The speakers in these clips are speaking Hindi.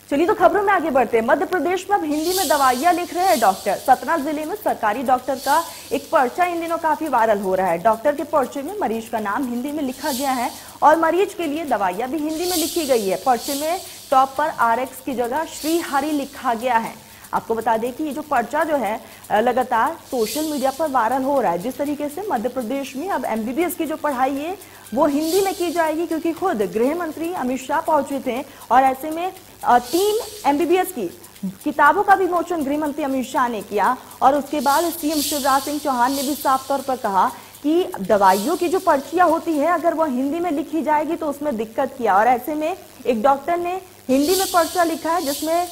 चलिए तो खबरों में आगे बढ़ते हैं। मध्य प्रदेश में अब हिंदी में दवाइयां लिख रहे हैं डॉक्टर। सतना जिले में सरकारी डॉक्टर का एक पर्चा इन दिनों काफी वायरल हो रहा है। डॉक्टर के पर्चे में मरीज का नाम हिंदी में लिखा गया है और मरीज के लिए दवाइयां भी हिंदी में लिखी गई है। पर्चे में टॉप पर RX की जगह श्री हरि लिखा गया है। आपको बता दें कि ये जो पर्चा जो है लगातार सोशल मीडिया पर वायरल हो रहा है। जिस तरीके से मध्य प्रदेश में अब MBBS की जो पढ़ाई है वो हिंदी में की जाएगी, क्योंकि खुद गृह मंत्री अमित शाह पहुंचे थे और ऐसे में 3 MBBS की किताबों का विमोचन गृह मंत्री अमित शाह ने किया। और उसके बाद CM शिवराज सिंह चौहान ने भी साफ तौर पर कहा कि दवाइयों की जो पर्चियां होती है अगर वो हिंदी में लिखी जाएगी तो उसमें दिक्कत किया। और ऐसे में एक डॉक्टर ने हिंदी में पर्चा लिखा है जिसमें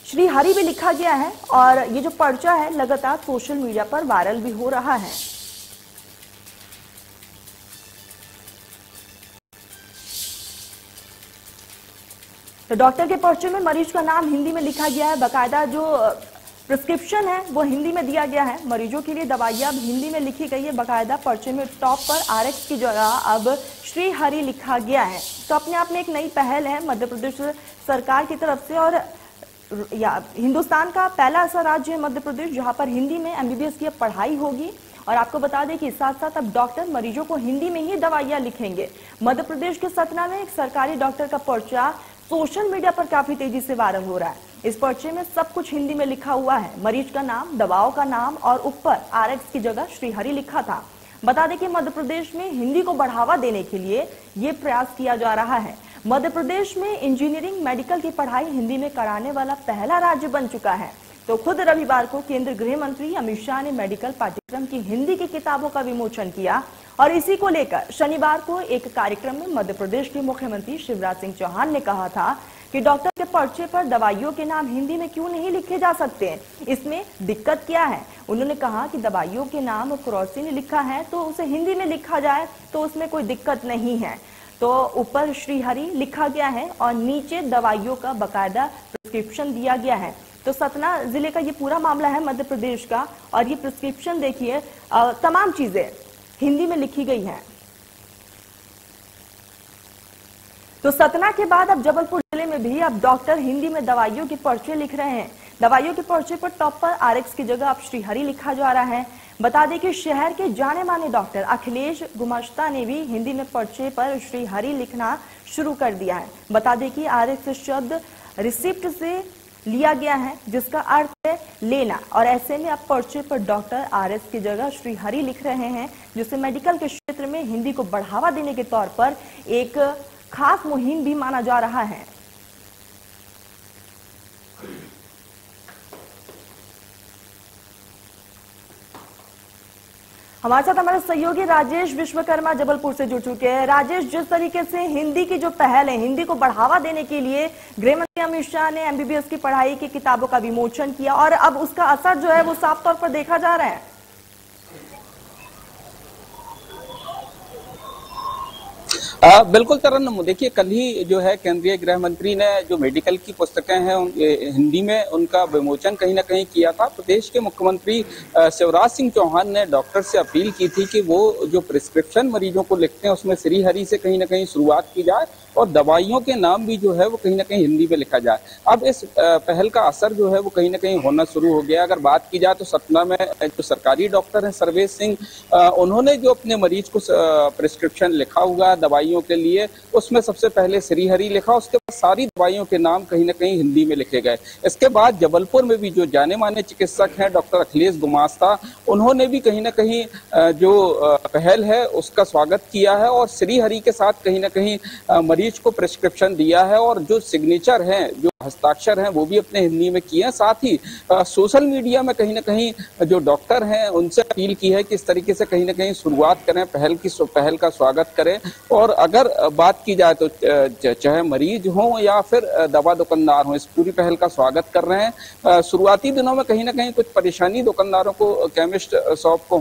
श्री हरि भी लिखा गया है और ये जो पर्चा है लगातार सोशल मीडिया पर वायरल भी हो रहा है। तो डॉक्टर के पर्चे में मरीज का नाम हिंदी में लिखा गया है। बकायदा जो प्रिस्क्रिप्शन है वो हिंदी में दिया गया है। मरीजों के लिए दवाइयां अब हिंदी में लिखी गई है। बकायदा पर्चे में टॉप पर RX की जगह अब श्री हरि लिखा गया है। तो अपने आप में एक नई पहल है मध्य प्रदेश सरकार की तरफ से। और हिंदुस्तान का पहला ऐसा राज्य है मध्य प्रदेश जहां पर हिंदी में MBBS की पढ़ाई होगी। और आपको बता दें कि साथ साथ अब डॉक्टर मरीजों को हिंदी में ही दवाइयां लिखेंगे। मध्य प्रदेश के सतना में एक सरकारी डॉक्टर का पर्चा सोशल मीडिया पर काफी तेजी से वायरल हो रहा है। इस पर्चे में सब कुछ हिंदी में लिखा हुआ है। मरीज का नाम, दवाओं का नाम और ऊपर RX की जगह श्री हरि लिखा था। बता दें कि मध्य प्रदेश में हिंदी को बढ़ावा देने के लिए ये प्रयास किया जा रहा है। मध्य प्रदेश में इंजीनियरिंग मेडिकल की पढ़ाई हिंदी में कराने वाला पहला राज्य बन चुका है। तो खुद रविवार को केंद्रीय गृह मंत्री अमित शाह ने मेडिकल पाठ्यक्रम की हिंदी की किताबों का विमोचन किया। और इसी को लेकर शनिवार को एक कार्यक्रम में मध्य प्रदेश के मुख्यमंत्री शिवराज सिंह चौहान ने कहा था कि डॉक्टर के पर्चे पर दवाइयों के नाम हिंदी में क्यों नहीं लिखे जा सकते, इसमें दिक्कत क्या है। उन्होंने कहा कि दवाइयों के नाम क्रॉसी ने लिखा है तो उसे हिंदी में लिखा जाए तो उसमें कोई दिक्कत नहीं है। तो ऊपर श्री हरि लिखा गया है और नीचे दवाइयों का बकायदा प्रिस्क्रिप्शन दिया गया है। तो सतना जिले का ये पूरा मामला है मध्य प्रदेश का। और ये प्रिस्क्रिप्शन देखिए, तमाम चीजें हिंदी में लिखी गई हैं। तो सतना के बाद अब जबलपुर जिले में भी अब डॉक्टर हिंदी में दवाइयों के पर्चे लिख रहे हैं। दवाइयों के पर्चे पर टॉप पर RX की जगह अब श्री हरि लिखा जा रहा है। बता दें कि शहर के जाने माने डॉक्टर अखिलेश गुमाश्ता ने भी हिंदी में पर्चे पर श्री हरि लिखना शुरू कर दिया है। बता दें कि RX शब्द रिसिप्ट से लिया गया है जिसका अर्थ है लेना। और ऐसे में अब पर्चे पर डॉक्टर RX की जगह श्री हरि लिख रहे हैं, जिसे मेडिकल के क्षेत्र में हिंदी को बढ़ावा देने के तौर पर एक खास मुहिम भी माना जा रहा है। हमारे साथ हमारे सहयोगी राजेश विश्वकर्मा जबलपुर से जुड़ चुके हैं। राजेश, जिस तरीके से हिंदी की जो पहल है, हिंदी को बढ़ावा देने के लिए गृह मंत्री अमित शाह ने MBBS की पढ़ाई की किताबों का विमोचन किया और अब उसका असर जो है वो साफ तौर पर देखा जा रहा है। बिल्कुल तरन, देखिए कल ही जो है केंद्रीय गृह मंत्री ने जो मेडिकल की पुस्तकें हैं हिंदी में उनका विमोचन कहीं ना कहीं किया था। प्रदेश के मुख्यमंत्री शिवराज सिंह चौहान ने डॉक्टर से अपील की थी कि वो जो प्रिस्क्रिप्शन मरीजों को लिखते हैं उसमें श्री हरि से कहीं ना कहीं शुरुआत की जाए और दवाइयों के नाम भी जो है वो कहीं ना कहीं हिंदी में लिखा जाए। अब इस पहल का असर जो है वो कहीं ना कहीं होना शुरू हो गया। अगर बात की जाए तो सतना में जो सरकारी डॉक्टर हैं सर्वेश सिंह, उन्होंने जो अपने मरीज को प्रिस्क्रिप्शन लिखा हुआ दवाइयों के लिए उसमें सबसे पहले श्री हरि लिखा, उसके बाद सारी दवाइयों के नाम कहीं ना कहीं हिंदी में लिखे गए। इसके बाद जबलपुर में भी जो जाने माने चिकित्सक हैं डॉक्टर अखिलेश गुमास्ता, उन्होंने भी कहीं ना कहीं जो पहल है उसका स्वागत किया है और श्री हरि के साथ कहीं ना कहीं मरीज को प्रिस्क्रिप्शन दिया है और जो सिग्नेचर हैं, जो हस्ताक्षर हैं वो भी अपने हिंदी में किए हैं। साथ ही सोशल मीडिया में कहीं ना कहीं जो डॉक्टर हैं उनसे अपील की है कि इस तरीके से कहीं ना कहीं शुरुआत करें, पहल का स्वागत करें। और अगर बात की जाए तो चाहे मरीज हो या फिर दवा दुकानदार हो, इस पूरी पहल का स्वागत कर रहे हैं। शुरुआती दिनों में कहीं ना कहीं कुछ परेशानी दुकानदारों को, केमिस्ट शॉप को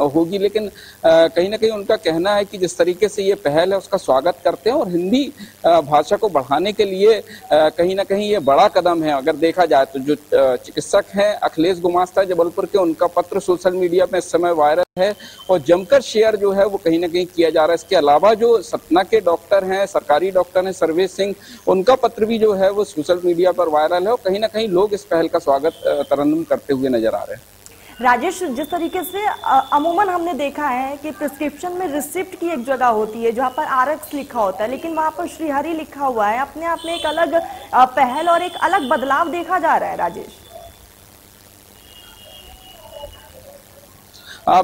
होगी, लेकिन कहीं ना कहीं उनका कहना है कि जिस तरीके से ये पहल है उसका स्वागत करते हैं और हिंदी भाषा को बढ़ाने के लिए कहीं ना कहीं ये बड़ा कदम है। अगर देखा जाए तो जो चिकित्सक हैं अखिलेश गुमास्ता जबलपुर के, उनका पत्र सोशल मीडिया में इस समय वायरल है और जमकर शेयर जो है वो कहीं ना कहीं किया जा रहा है। इसके अलावा जो सतना के डॉक्टर हैं, सरकारी डॉक्टर हैं सर्वेश सिंह, उनका पत्र भी जो है वो सोशल मीडिया पर वायरल है और कहीं ना कहीं लोग इस पहल का स्वागत तरन्नुम करते हुए नजर आ रहे हैं। राजेश, जिस तरीके से अमूमन हमने देखा है कि प्रिस्क्रिप्शन में रिसिप्ट की एक जगह होती है जहां पर आरएक्स लिखा होता है, लेकिन वहां पर श्रीहरि लिखा हुआ है। अपने आप में एक अलग पहल और एक अलग बदलाव देखा जा रहा है राजेश।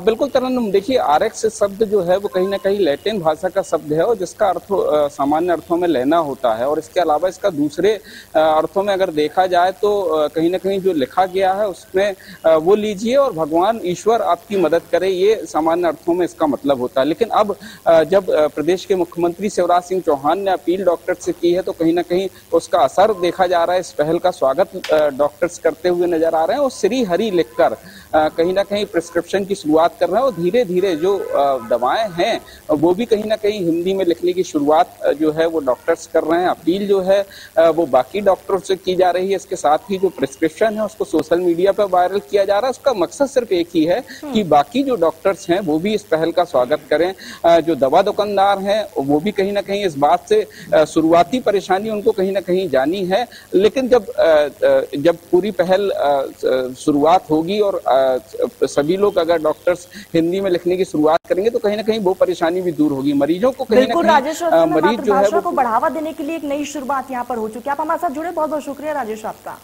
बिल्कुल तरन्नुम, देखिए आरएक्स शब्द जो है वो कहीं ना कहीं लैटिन भाषा का शब्द है और जिसका अर्थ सामान्य अर्थों में लेना होता है और इसके अलावा इसका दूसरे अर्थों में अगर देखा जाए तो कहीं ना कहीं जो लिखा गया है उसमें वो लीजिए और भगवान ईश्वर आपकी मदद करे, ये सामान्य अर्थों में इसका मतलब होता है। लेकिन अब जब प्रदेश के मुख्यमंत्री शिवराज सिंह चौहान ने अपील डॉक्टर से की है तो कहीं ना कहीं उसका असर देखा जा रहा है। इस पहल का स्वागत डॉक्टर्स करते हुए नजर आ रहे हैं और श्री हरि लिखकर कहीं ना कहीं प्रिस्क्रिप्शन की शुरुआत कर रहे हैं और धीरे धीरे जो दवाएं हैं वो भी कहीं ना कहीं हिंदी में लिखने की शुरुआत जो है वो डॉक्टर्स कर रहे हैं। अपील जो है वो बाकी डॉक्टरों से की जा रही है। इसके साथ ही जो प्रिस्क्रिप्शन है उसको सोशल मीडिया पर वायरल किया जा रहा है। उसका मकसद सिर्फ एक ही है कि बाकी जो डॉक्टर्स हैं वो भी इस पहल का स्वागत करें। जो दवा दुकानदार हैं वो भी कहीं ना कहीं इस बात से शुरुआती परेशानी उनको कहीं ना कहीं जानी है, लेकिन जब पूरी पहल शुरुआत होगी और सभी लोग अगर डॉक्टर्स हिंदी में लिखने की शुरुआत करेंगे तो कहीं ना कहीं वो परेशानी भी दूर होगी। मरीजों को कहीं ना कहीं मरीज जो है वो बढ़ावा देने के लिए एक नई शुरुआत यहाँ पर हो चुकी है। आप हमारे साथ जुड़े, बहुत बहुत शुक्रिया राजेश आपका।